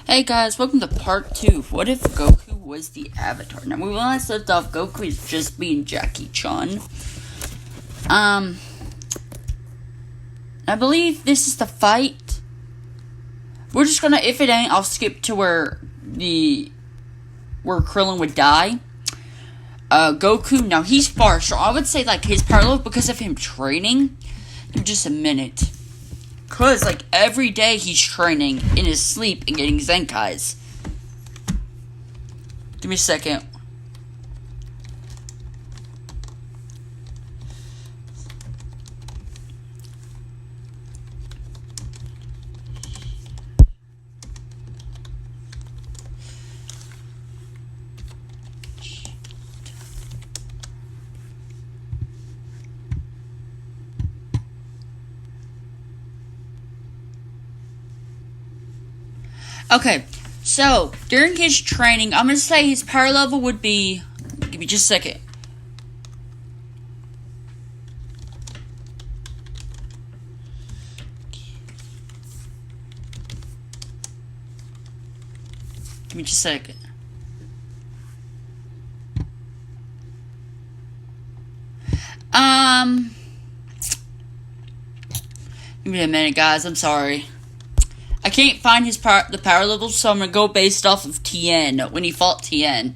Hey guys, welcome to part 2. What if Goku was the Avatar? Now, we last left off, Goku is just being Jackie Chan. I believe this is the fight. We're just gonna, if it ain't, I'll skip to where Krillin would die. Goku, now he's far strong. I would say, like, his power level, because of him training. Give me just a minute. Because, like, every day he's training in his sleep and getting Zenkais. Give me a second. Okay, so, during his training, I'm going to say his power level would be... Give me just a second. Give me just a second. Give me a minute, guys. I'm sorry. I can't find the power levels, so I'm gonna go based off of Tien, when he fought Tien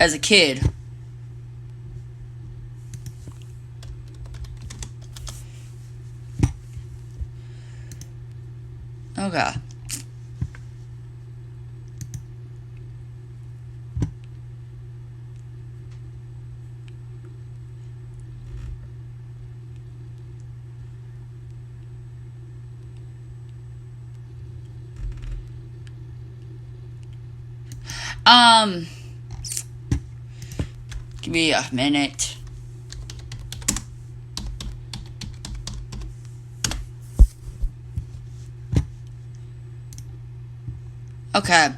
as a kid. Okay. Give me a minute. Okay.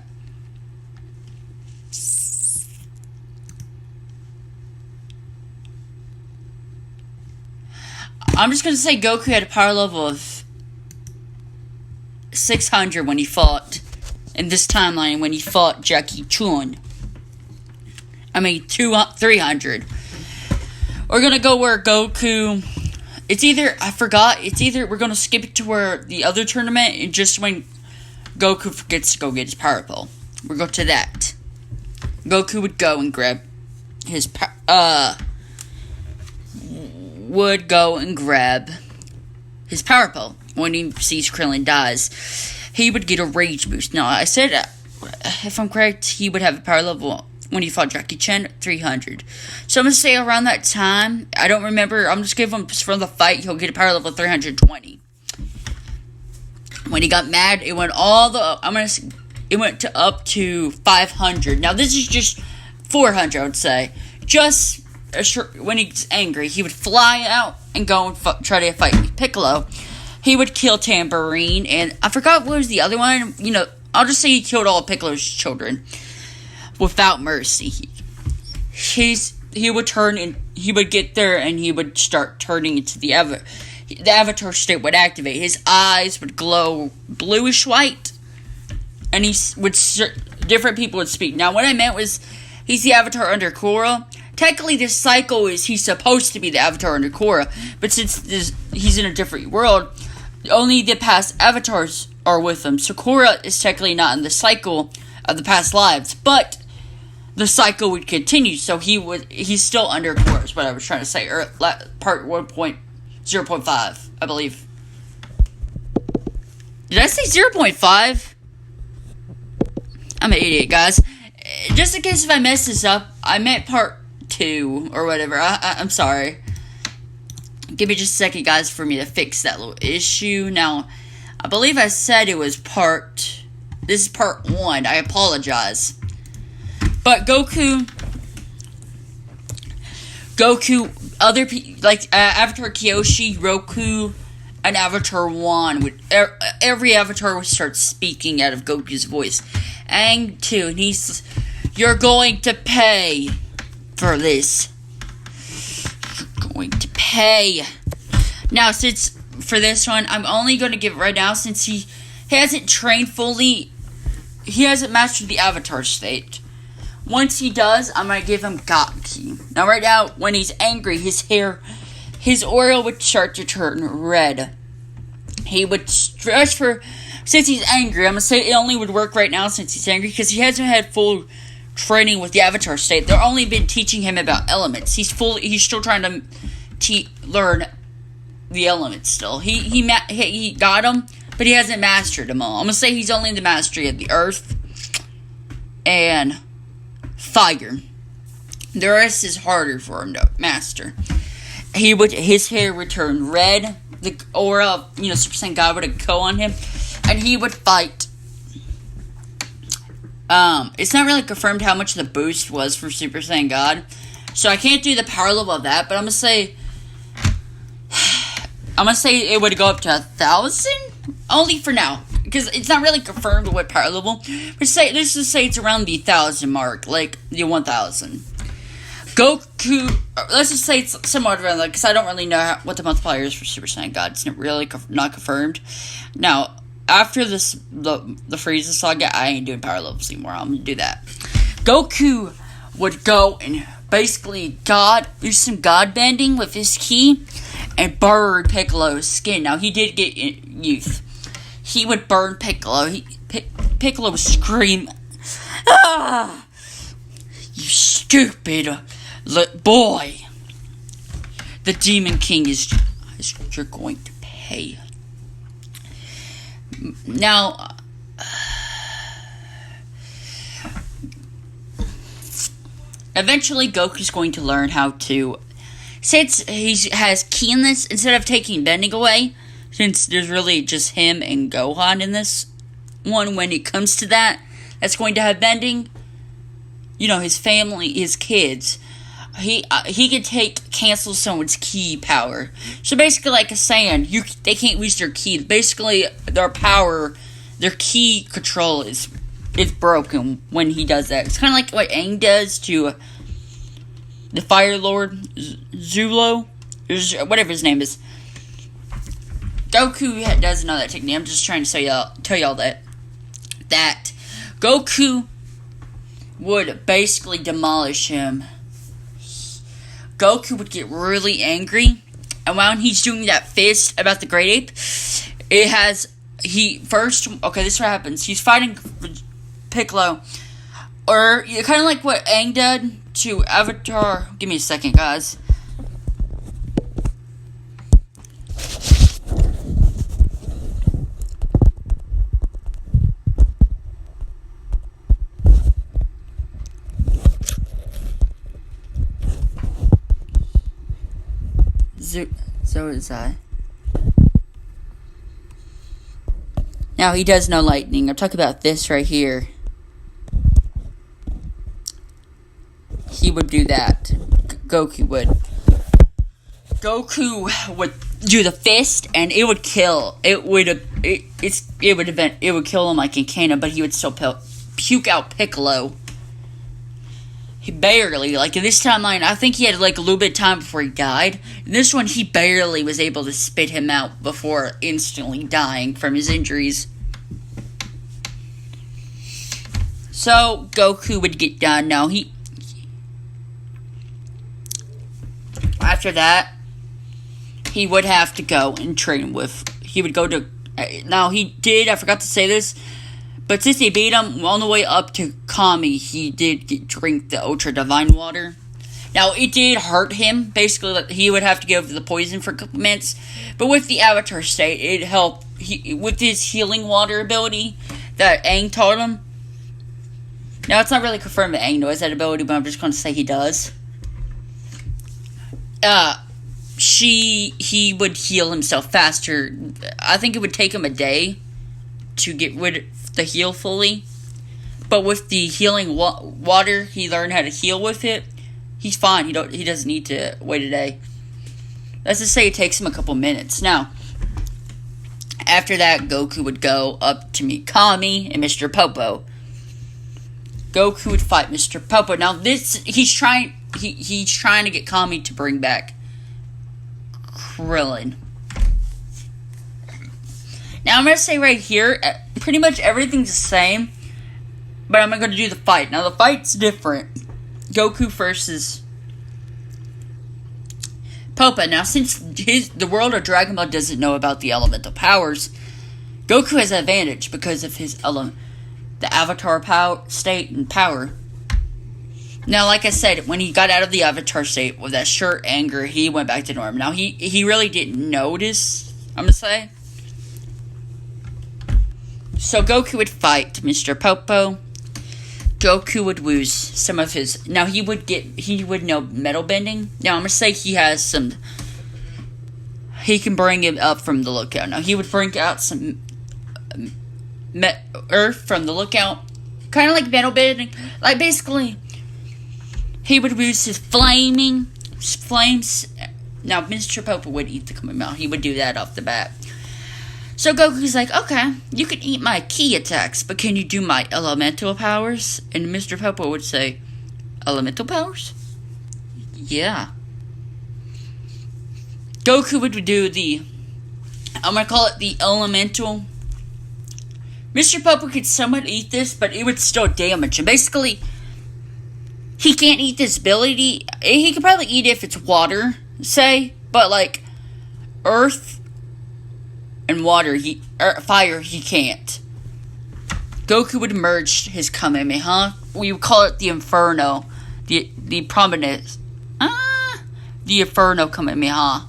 I'm just gonna say Goku had a power level of 600 when he fought, in this timeline, when he fought Jackie Chan. 300. We're gonna go where Goku... It's either we're gonna skip it to where the other tournament, and just when Goku forgets to go get his power pole. We'll go to that. Goku would go and grab his power pole when he sees Krillin dies. He would get a rage boost. Now, I said, if I'm correct, he would have a power level when he fought Jackie Chan, 300. So I'm going to say around that time, I don't remember, I'm just giving him from the fight, he'll get a power level 320. When he got mad, it went it went to up to 500. Now this is just 400, I would say. Just when he's angry, he would fly out and go and try to fight Piccolo. He would kill Tambourine, and I forgot what was the other one. I'll just say he killed all of Piccolo's children without mercy. He would turn, and he would get there, and he would start turning into the Avatar state would activate. His eyes would glow bluish white, and different people would speak. Now, what I meant was, he's the Avatar under Korra. Technically, this cycle is he's supposed to be the Avatar under Korra, but since he's in a different world, only the past Avatars are with him. So Korra is technically not in the cycle of the past lives, but the cycle would continue. So he's still under Korra, is what I was trying to say. Part 1.0.5, I believe. Did I say 0.5? I'm an idiot, guys. Just in case if I mess this up, I meant part 2 or whatever. I'm sorry. Give me just a second, guys, for me to fix that little issue. Now, I believe I said it was this is part 1. I apologize. But Goku, other people, like Avatar Kyoshi, Roku, and Avatar 1, every Avatar would start speaking out of Goku's voice. Aang, too, and he's, you're going to pay for this. You're going to pay. Now, since, for this one, I'm only going to give it right now, since He hasn't trained fully. He hasn't mastered the Avatar state. Once he does, I'm going to give him Goku. Now, right now, when he's angry, his aura would start to turn red. He would stretch for... Since he's angry, I'm going to say it only would work right now since he's angry, because he hasn't had full training with the Avatar state. They've only been teaching him about elements. He's still trying to learn the elements still. He got them, but he hasn't mastered them all. I'm going to say he's only in the mastery of the earth and fire. The rest is harder for him to master. His hair would turn red. The aura of, Super Saiyan God would go on him, and he would fight. It's not really confirmed how much the boost was for Super Saiyan God, so I can't do the power level of that. But I'm gonna say it would go up to 1,000 only for now, because it's not really confirmed what power level. But let's just say it's around the 1,000 mark, like the 1,000. Goku, let's just say it's somewhat around that, because I don't really know what the multiplier is for Super Saiyan God. It's really not confirmed. Now, after the Frieza saga, I ain't doing power levels anymore. I'm gonna do that. Goku would go and basically do some God bending with his ki and burn Piccolo's skin. Now, he did get youth. He would burn Piccolo. Piccolo would scream, "Ah! You stupid boy! The Demon King you're going to pay." Now, eventually Goku's going to learn how to, since he has ki in this, instead of taking bending away, since there's really just him and Gohan in this one, when it comes to that's going to have bending, his family, his kids, he can cancel someone's ki power. So basically, like a Saiyan, they can't use their ki. Basically, their power, their ki control is broken when he does that. It's kind of like what Aang does to the Fire Lord Zulo, whatever his name is. Goku doesn't know that technique. I'm just trying to tell y'all that Goku would basically demolish him. Goku would get really angry, and when he's doing that fist about the Great Ape, this is what happens. He's fighting Piccolo, or kind of like what Aang did to Avatar. Give me a second, guys. So is I. Now, he does know lightning. I'm talking about this right here. He would do that. Goku would. Goku would do the fist, and it would kill. It would kill him like in Kano, but he would still puke out Piccolo. He barely, like in this timeline, I think he had like a little bit of time before he died. In this one, he barely was able to spit him out before instantly dying from his injuries. So, Goku would get done. Now, after that, he would have to go and train he would go to, now he did, I forgot to say this, but since they beat him on the way up to Kami, he did drink the Ultra Divine Water. Now, it did hurt him. Basically, he would have to give the poison for a couple minutes. But with the Avatar state, it helped. With his healing water ability that Aang taught him. Now, it's not really confirmed that Aang knows that ability, but I'm just going to say he does. He would heal himself faster. I think it would take him a day to get rid of the heal fully, but with the healing water, he learned how to heal with it. He's fine. He doesn't need to wait a day. Let's just say it takes him a couple minutes. Now, after that, Goku would go up to meet Kami and Mr. Popo. Goku would fight Mr. Popo. Now, he's trying to get Kami to bring back Krillin. Now, I'm going to say right here, pretty much everything's the same, but I'm going to do the fight. Now, the fight's different. Goku versus Popa. Now, since the world of Dragon Ball doesn't know about the elemental powers, Goku has an advantage because of his the Avatar power state and power. Now, like I said, when he got out of the Avatar state with that short anger, he went back to normal. Now, he really didn't notice, I'm going to say. So, Goku would fight Mr. Popo. Goku would lose some of his... Now, he would know metal bending. Now, I'm going to say he has some... He can bring it up from the lookout. Now, he would bring out some earth from the lookout. Kind of like metal bending. Like, basically... He would use his flames. Now, Mr. Popo would eat the Kamehameha. He would do that off the bat. So Goku's like, okay, you can eat my key attacks, but can you do my elemental powers? And Mr. Popo would say, elemental powers? Yeah. Goku would do I'm going to call it the elemental. Mr. Popo could somewhat eat this, but it would still damage him. Basically... He can't eat this ability. He could probably eat it if it's water, say. But, like, earth and water, fire, he can't. Goku would merge his Kamehameha. We would call it the Inferno. The prominent... the Inferno Kamehameha.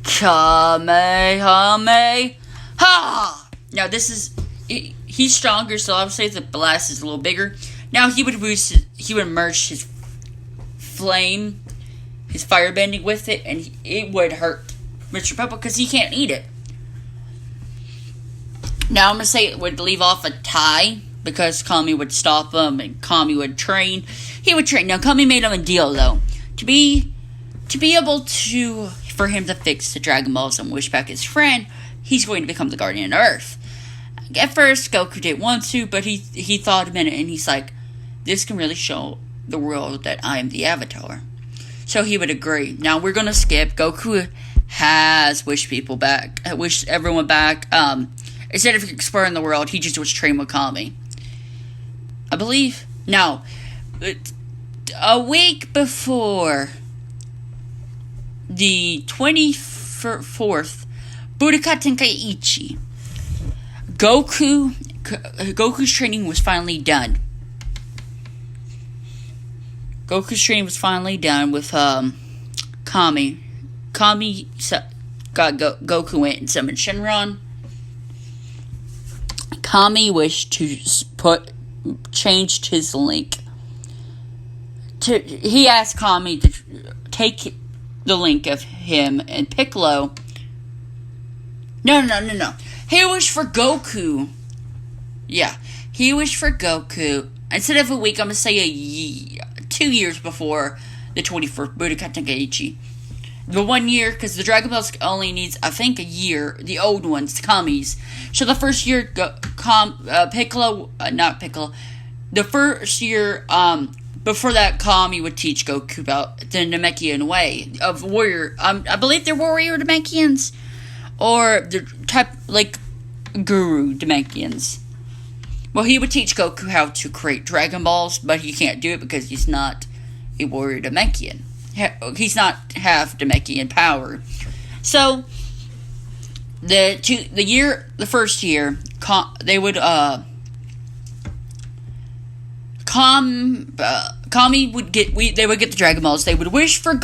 Kamehameha! Now, this is... He's stronger, so I would say the blast is a little bigger. Now, he would merge his flame, his firebending with it, and it would hurt Mr. Popo because he can't eat it. Now, I'm going to say it would leave off a tie because Kami would stop him and Kami would train. He would train. Now, Kami made him a deal, though. To be able to, for him to fix the Dragon Balls and wish back his friend, he's going to become the Guardian of Earth. At first, Goku didn't want to, but he thought a minute and he's like, this can really show the world that I am the Avatar. So he would agree. Now we're going to skip. Goku has wished everyone back. Instead of exploring the world, he just was trained with Kami. I believe. Now, a week before the 24th Budokai Tenkaichi, Goku's training was finally done. Goku's training was finally done with Kami. Kami got Goku in and summoned Shenron. Kami wished to changed his link. He asked Kami to take the link of him and Piccolo. No. He wished for Goku. Yeah, he wished for Goku. Instead of a week, I'm going to say 2 years before the 24th Budokai Tenkaichi. The 1 year, because the Dragon Balls only needs, I think, a year. The old ones, Kami's. So the first year, not Piccolo. The first year, before that, Kami would teach Goku about the Namekian way of warrior. I believe they're warrior Namekians. Or the type, like, guru Namekians. Well, he would teach Goku how to create Dragon Balls, but he can't do it because he's not a warrior Namekian. He's not half Namekian power. So, the first year, they would, Kami would get the Dragon Balls. They would wish for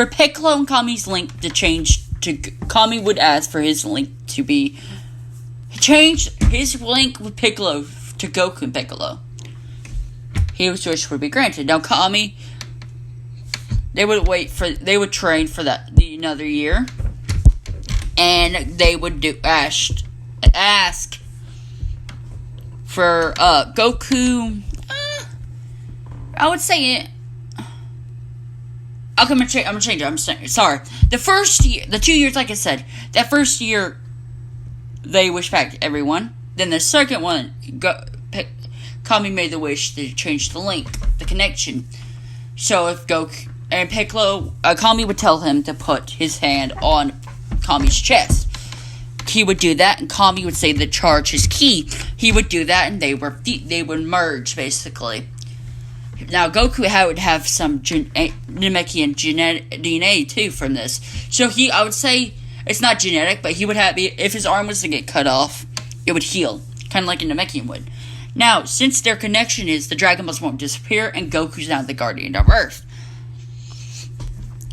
Piccolo and Kami's link to change to, Kami would ask for his link to be changed, his link with Piccolo to Goku and Piccolo. His wish would be granted. Now Kami, they would train for another year, and they would ask for Goku. I would say it. Okay, I'm gonna change it. I'm sorry. The first year, the 2 years, like I said, that first year, they wish back everyone. Then the second one, Kami made the wish to change the link, the connection. So if Goku and Piccolo, Kami would tell him to put his hand on Kami's chest. he would do that, and Kami would say the charge is key. He would do that, and they would merge, basically. Now, Goku would have some Namekian DNA, too, from this. So, I would say, it's not genetic, but he would have, if his arm was to get cut off, it would heal. Kind of like a Namekian would. Now, since their connection is, the Dragon Balls won't disappear, and Goku's now the Guardian of Earth.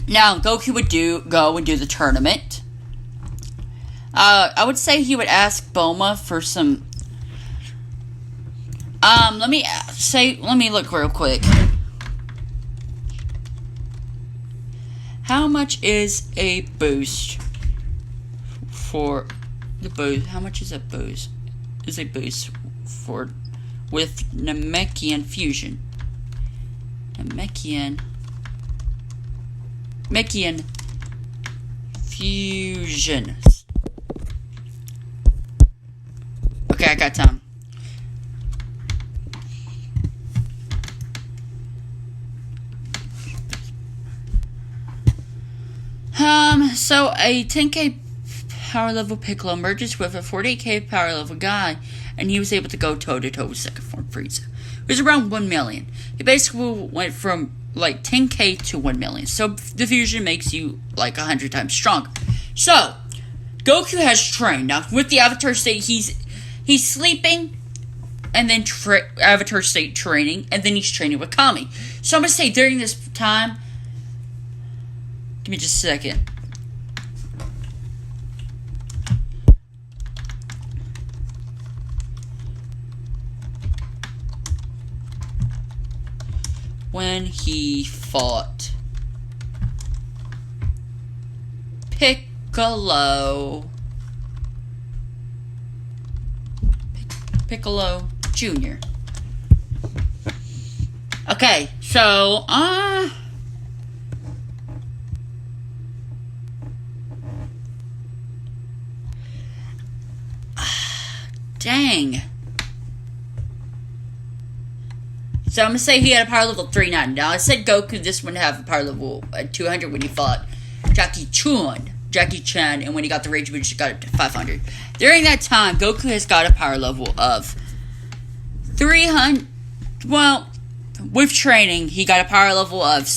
Now, Goku would go and do the tournament. I would say he would ask Bulma for some... let me look real quick. How much is a boost for the boost? How much is a boost? Is a boost for with Namekian fusion? Namekian fusion. Okay, I got time. So a 10k power level Piccolo merges with a 40k power level guy, and he was able to go toe to toe with second form Frieza. It was around 1 million. He basically went from like 10k to 1 million. So the fusion makes you like 100 times stronger. So Goku has trained. Now with the Avatar state, he's sleeping, and then Avatar state training, and then he's training with Kami. So I'm gonna say during this time, give me just a second. When he fought Piccolo Jr. Okay, so dang. So I'm going to say he had a power level 390. Now, I said Goku, this one have a power level 200 when he fought Jackie Chan, and when he got the Rage Boost, he got it to 500. During that time, Goku has got a power level of 300. Well, with training, he got a power level of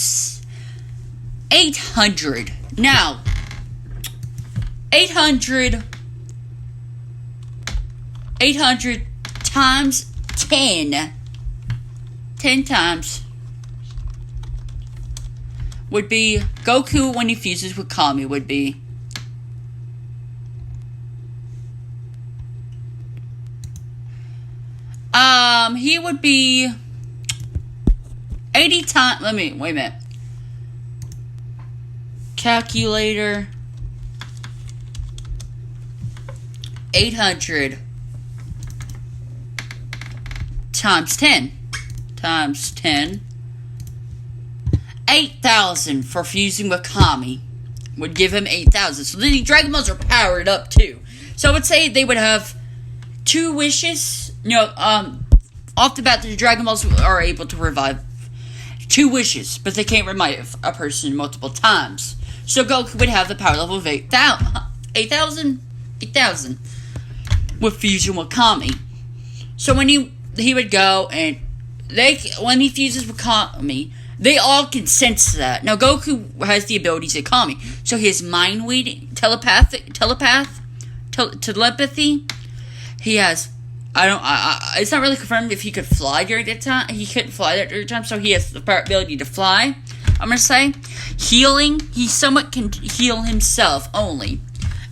800. Now, 800 times 10 times would be Goku when he fuses with Kami would be he would be 80 times. Wait a minute. Calculator. 800 times 10. 8,000 for fusing with Kami would give him 8,000. So then the Dragon Balls are powered up too. So I would say they would have 2 wishes. Off the bat, the Dragon Balls are able to revive 2 wishes, but they can't revive a person multiple times. So Goku would have the power level of 8,000 with fusion with Kami. So when he would go and when he fuses with Kami, they all can sense that. Now Goku has the abilities of Kami, so he has mind reading, telepathy. He has. It's not really confirmed if he could fly during that time. He couldn't fly that during the time, so he has the ability to fly. I'm gonna say healing. He somewhat can heal himself only,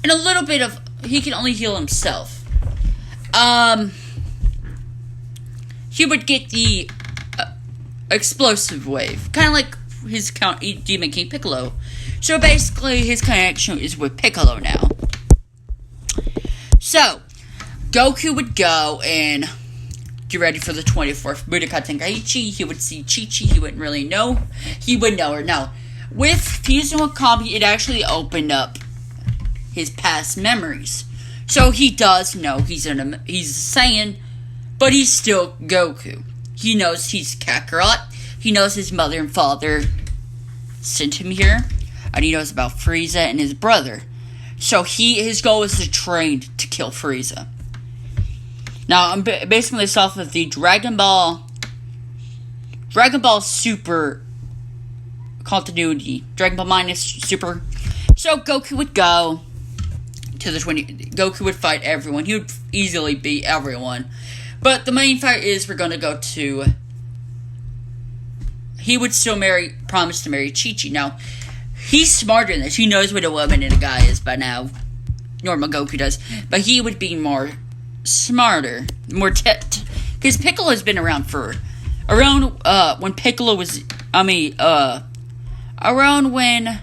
and a little bit of he can only heal himself. He would get the explosive wave, kind of like his Demon King Piccolo. So basically, his connection is with Piccolo now. So Goku would go and get ready for the 24th Budokai Tenkaichi. He would see Chi-Chi. He wouldn't really know. He would know her. Now, with fusing with Kami, it actually opened up his past memories. So he does know he's a Saiyan, but he's still Goku. He knows he's Kakarot. He knows his mother and father sent him here. And he knows about Frieza and his brother. So his goal is to train to kill Frieza. Now, I'm basically this off of the Dragon Ball Super continuity. Dragon Ball minus Super. So Goku would go to the 20. Goku would fight everyone. He would easily beat everyone. But the main fight is we're going to go to... He would still promise to marry Chi-Chi. Now, he's smarter than this. He knows what a woman and a guy is by now. Normal Goku does. But he would be more smarter. More because Piccolo has been around for... Around when Piccolo was... around when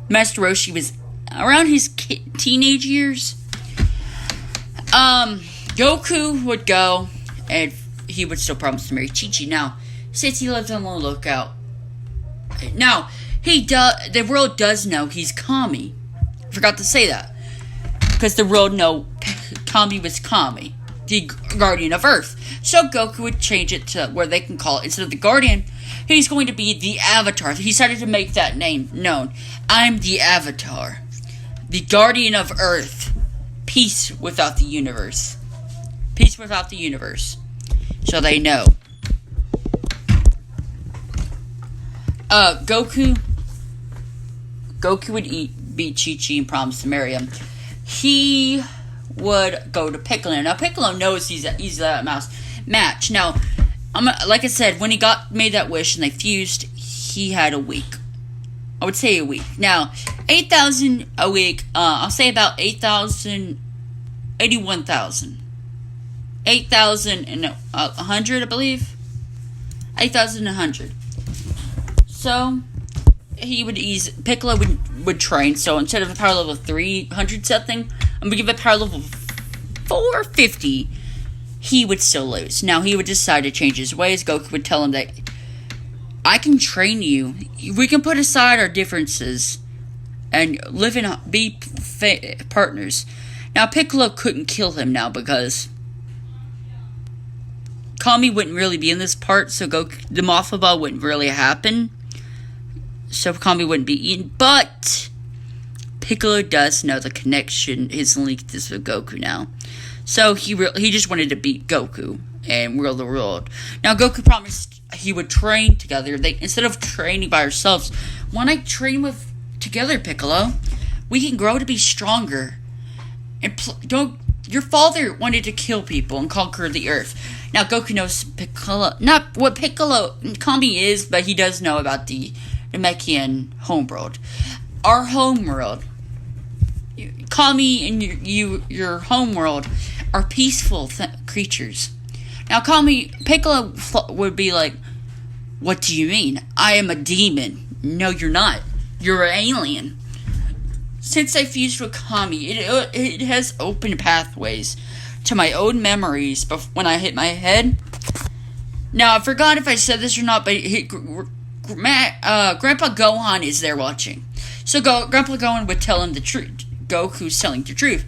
Master Roshi was... Around his teenage years. Goku would go, and he would still promise to marry Chi-Chi. Now, since he lives on the lookout... Now, the world does know he's Kami. I forgot to say that. Because the world know Kami was Kami, the Guardian of Earth. So Goku would change it to where they can call it, instead of the Guardian, he's going to be the Avatar. He decided to make that name known. I'm the Avatar. The Guardian of Earth. Peace without the universe. Peace without the universe. So they know. Goku would beat Chi-Chi and promise to marry him. He would go to Piccolo. Now, Piccolo knows he's that match. Now, like I said, when he made that wish and they fused, he had a week. I would say a week. Now, 8,000 a week, I'll say about 81,000. 8,100, I believe. 8,100. So, Piccolo would train. So, instead of a power level of 300 something, I'm going to give it a power level of 450. He would still lose. Now, he would decide to change his ways. Goku would tell him that, I can train you. We can put aside our differences and be partners. Now, Piccolo couldn't kill him now because Kami wouldn't really be in this part, so the Mothra Ball wouldn't really happen. So Kami wouldn't be eaten, but Piccolo does know the connection is linked this with Goku now. So he just wanted to beat Goku and rule the world. Now, Goku promised he would train together. Instead of training by ourselves, why not train together, Piccolo? We can grow to be stronger. And your father wanted to kill people and conquer the earth. Now, Goku knows not what Kami is, but he does know about the Namekian homeworld. Our homeworld, Kami and your homeworld, are peaceful creatures. Now, Piccolo would be like, what do you mean? I am a demon. No, you're not. You're an alien. Since I fused with Kami, it has opened pathways to my own memories when I hit my head. Now, I forgot if I said this or not, but Grandpa Gohan is there watching. So Grandpa Gohan would tell him the truth. Goku's telling the truth.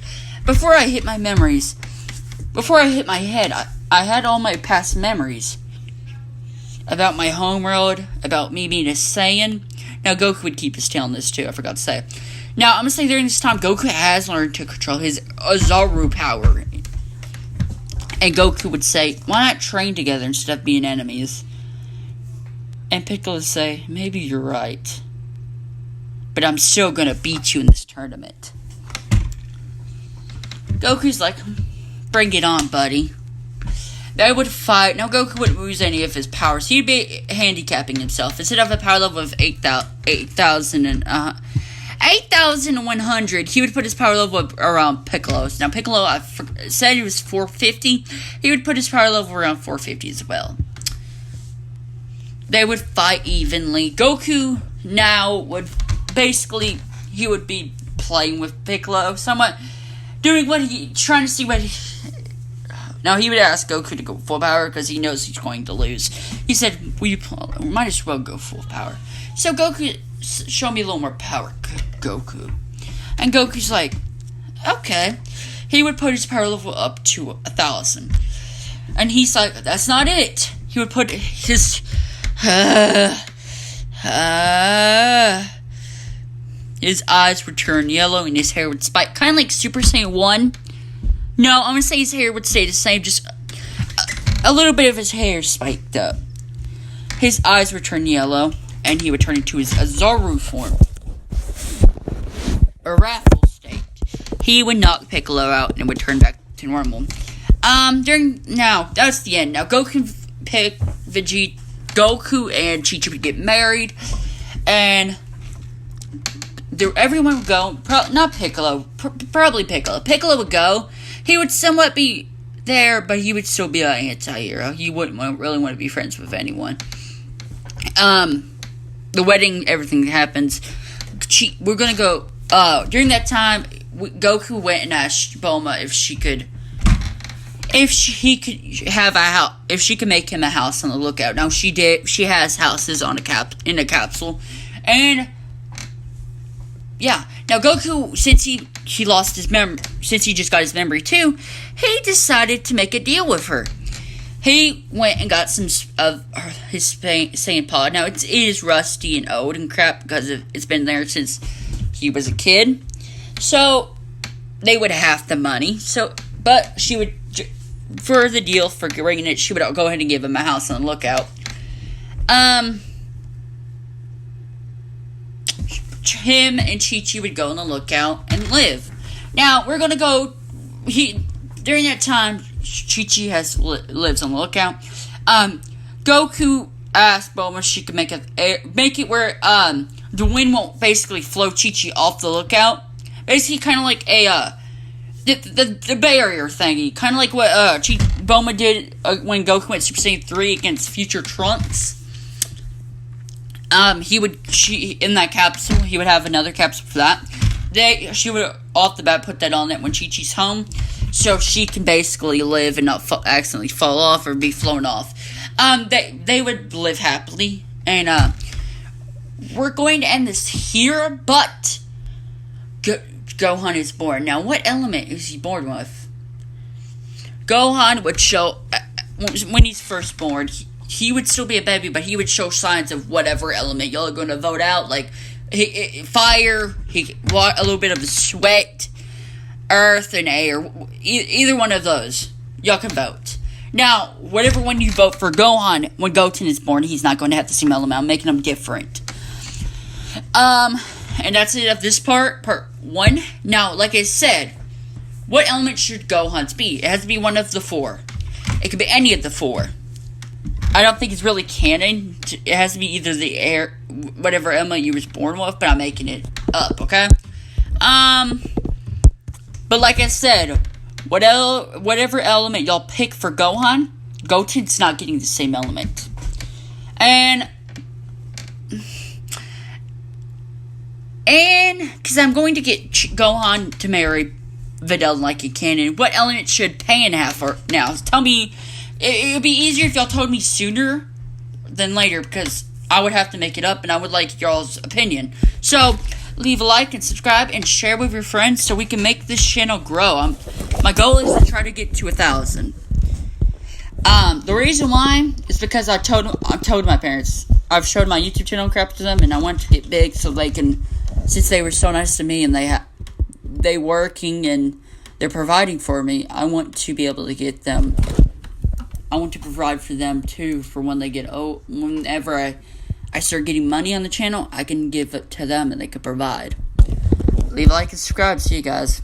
Before I hit my head, I had all my past memories. About my homeworld, about me being a Saiyan. Now, Goku would keep his tail on this too, I forgot to say. Now, I'm going to say during this time, Goku has learned to control his Azaru power. And Goku would say, why not train together instead of being enemies? And Piccolo would say, maybe you're right. But I'm still going to beat you in this tournament. Goku's like, bring it on, buddy. They would fight. Now, Goku wouldn't lose any of his powers. He'd be handicapping himself. Instead of a power level of 8,100, he would put his power level around Piccolo's. Now, Piccolo, I said he was 450. He would put his power level around 450 as well. They would fight evenly. Goku now would basically, he would be playing with Piccolo somewhat, trying to see what now he would ask Goku to go full power because he knows he's going to lose. He said, we might as well go full power. So Goku, show me a little more power, Goku. And Goku's like, okay. He would put his power level up to 1,000. And he's like, that's not it. He would put his His eyes would turn yellow and his hair would spike. Kind of like Super Saiyan 1. No, I'm going to say his hair would stay the same. Just a little bit of his hair spiked up. His eyes would turn yellow and he would turn into his Azaru form. A raffle state. He would knock Piccolo out and would turn back to normal. That's the end. Now, Goku and Chi-Chi would get married, and everyone would go. Not Piccolo, probably Piccolo. Piccolo would go. He would somewhat be there, but he would still be an anti-hero. He wouldn't really want to be friends with anyone. The wedding, everything happens. We're gonna go. During that time, Goku went and asked Bulma if she could have a house, if she could make him a house on the lookout. Now she did. She has houses in a capsule, and yeah. Now Goku, since he lost his memory, since he just got his memory too, he decided to make a deal with her. He went and got some of his Saiyan pod. Now it is rusty and old and crap because it's been there since he was a kid. So they would have the money. But she would, for the deal for bringing it, she would go ahead and give him a house on the lookout. Him and Chi-Chi would go on the lookout and live. Now we're gonna go. During that time, Chi-Chi lives on the lookout. Goku asked Bulma if she could make it where the wind won't basically flow Chi-Chi off the lookout. Basically, kind of like the barrier thingy, kind of like what Bulma did when Goku went Super Saiyan 3 against Future Trunks. In that capsule, he would have another capsule for that. She would off the bat put that on it when Chi-Chi's home, so she can basically live and not accidentally fall off or be flown off. They would live happily, and we're going to end this here, but Gohan is born. Now, what element is he born with? Gohan would show, when he's first born, he would still be a baby, but he would show signs of whatever element y'all are going to vote out, like fire, a little bit of sweat, earth, and air. Either one of those, y'all can vote. Now, whatever one you vote for Gohan, when Goten is born, he's not going to have the same element. I'm making them different. And that's it of this part 1. Now, like I said, what element should Gohan's be? It has to be one of the 4. It could be any of the 4. I don't think it's really canon. It has to be either the air, whatever element you was born with, but I'm making it up, okay? But like I said, whatever element y'all pick for Gohan, Goten's not getting the same element. And because I'm going to get Gohan to marry Videl like a canon, what element should Pan have for now? Tell me. It would be easier if y'all told me sooner than later, because I would have to make it up, and I would like y'all's opinion. So, leave a like and subscribe and share with your friends so we can make this channel grow. My goal is to try to get to 1,000. The reason why is because I've told my parents. I've showed my YouTube channel crap to them, and I want to get big so they can, since they were so nice to me and they working and they're providing for me, I want to be able to get them. I want to provide for them too, for when they get whenever I start getting money on the channel, I can give it to them and they can provide. Leave a like and subscribe. See you guys.